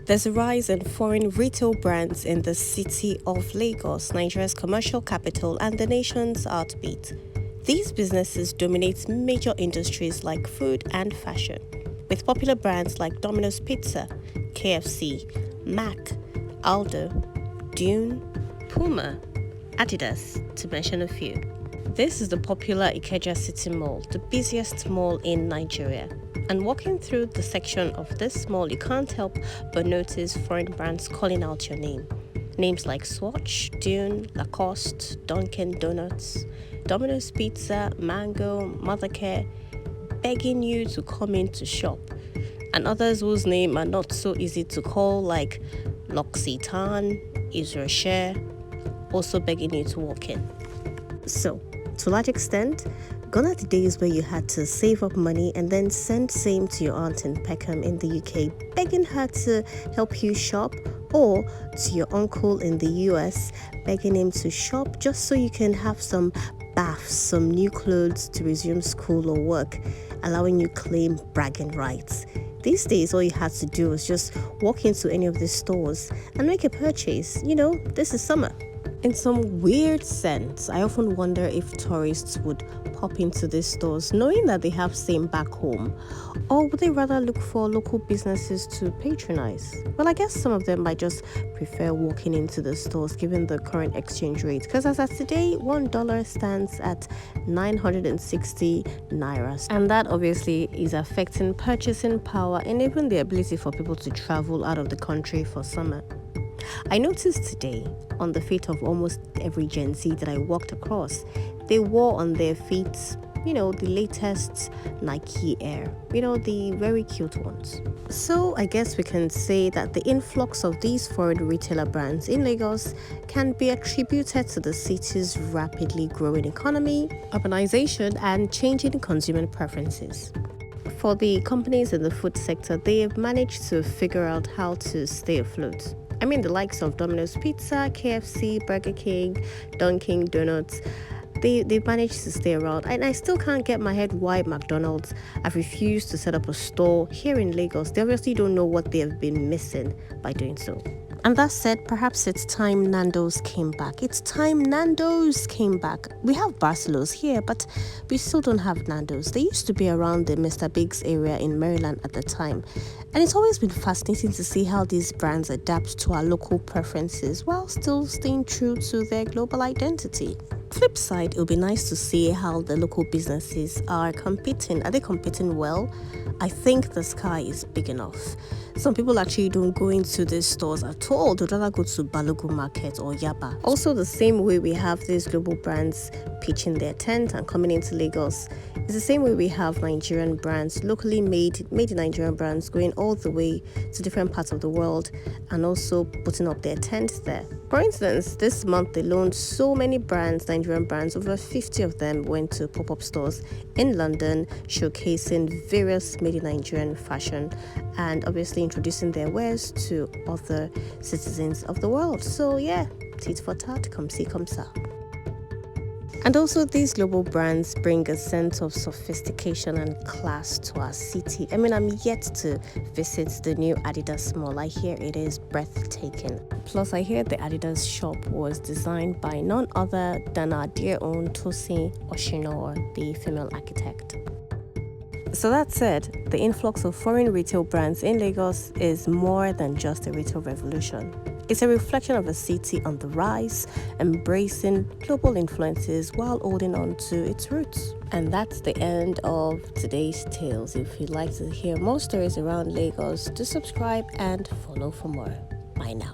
There's a rise in foreign retail brands in the city of Lagos, Nigeria's commercial capital and the nation's heartbeat. These businesses dominate major industries like food and fashion, with popular brands like Domino's Pizza, KFC, Mac, Aldo, Dune, Puma, Adidas, to mention a few. This is the popular Ikeja City Mall, the busiest mall in Nigeria. And walking through the section of this mall, you can't help but notice foreign brands calling out your name. Names like Swatch, Dune, Lacoste, Dunkin' Donuts, Domino's Pizza, Mango, Mothercare, begging you to come in to shop. And others whose name are not so easy to call, like L'Occitane, Israel, also begging you to walk in. So, to a large extent, gone are the days where you had to save up money and then send same to your aunt in Peckham in the UK, begging her to help you shop, or to your uncle in the US, begging him to shop just so you can have some baths, some new clothes to resume school or work, allowing you claim bragging rights. These days, all you had to do was just walk into any of these stores and make a purchase. You know, this is summer. In some weird sense, I often wonder if tourists would pop into these stores knowing that they have same back home, or would they rather look for local businesses to patronize? Well, I guess some of them might just prefer walking into the stores given the current exchange rate, because as of today, $1 stands at 960 naira, and that obviously is affecting purchasing power and even the ability for people to travel out of the country for summer. I noticed today, on the feet of almost every Gen Z that I walked across, they wore on their feet, the latest Nike Air, the very cute ones. So I guess we can say that the influx of these foreign retailer brands in Lagos can be attributed to the city's rapidly growing economy, urbanization, and changing consumer preferences. For the companies in the food sector, they have managed to figure out how to stay afloat. I mean, the likes of Domino's Pizza, KFC, Burger King, Dunkin' Donuts, they've managed to stay around. And I still can't get my head why McDonald's have refused to set up a store here in Lagos. They obviously don't know what they have been missing by doing so. And that said, perhaps it's time Nando's came back. It's time Nando's came back. We have Barcelos here, but we still don't have Nando's. They used to be around the Mr. Biggs area in Maryland at the time. And it's always been fascinating to see how these brands adapt to our local preferences while still staying true to their global identity. Flip side, it'll be nice to see how the local businesses are competing. Are they competing well? I think the sky is big enough. Some people actually don't go into these stores at all. They'd rather go to Balogu Market or Yaba. Also, the same way we have these global brands pitching their tent and coming into Lagos, it's the same way we have Nigerian brands, locally made Nigerian brands, going all the way to different parts of the world and also putting up their tent there. For instance, this month alone, so many brands, Nigerian brands, over 50 of them went to pop-up stores in London, showcasing various made in Nigerian fashion and obviously introducing their wares to other citizens of the world. So yeah, tit for tat, come see, come sa. And also, these global brands bring a sense of sophistication and class to our city. I mean, I'm yet to visit the new Adidas mall. I hear it is breathtaking. Plus, I hear the Adidas shop was designed by none other than our dear own Tosin Oshinor, the female architect. So that said, the influx of foreign retail brands in Lagos is more than just a retail revolution. It's a reflection of a city on the rise, embracing global influences while holding on to its roots. And that's the end of today's tales. If you'd like to hear more stories around Lagos, do subscribe and follow for more. Bye now.